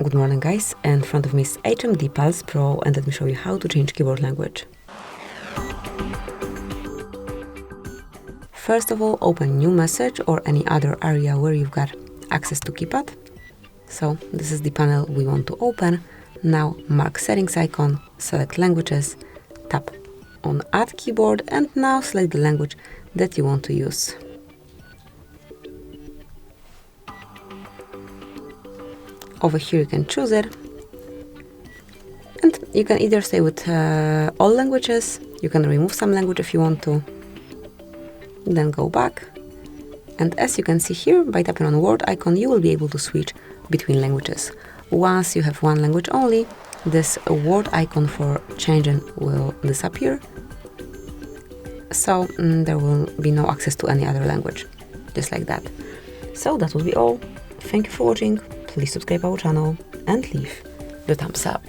Good morning guys, in front of me is HMD Pulse Pro and let me show you how to change keyboard language. First of all, open new message or any other area where you've got access to keypad. So this is the panel we want to open. Now mark settings icon, select languages, tap on add keyboard and now select the language that you want to use. Over here you can choose it, and you can either stay with all languages, you can remove some language if you want to, then go back, and as you can see here, by tapping on word icon you will be able to switch between languages. Once you have one language only, this word icon for changing will disappear, so there will be no access to any other language, just like that. So that will be all. Thank you for watching. Please subscribe our channel and leave the thumbs up.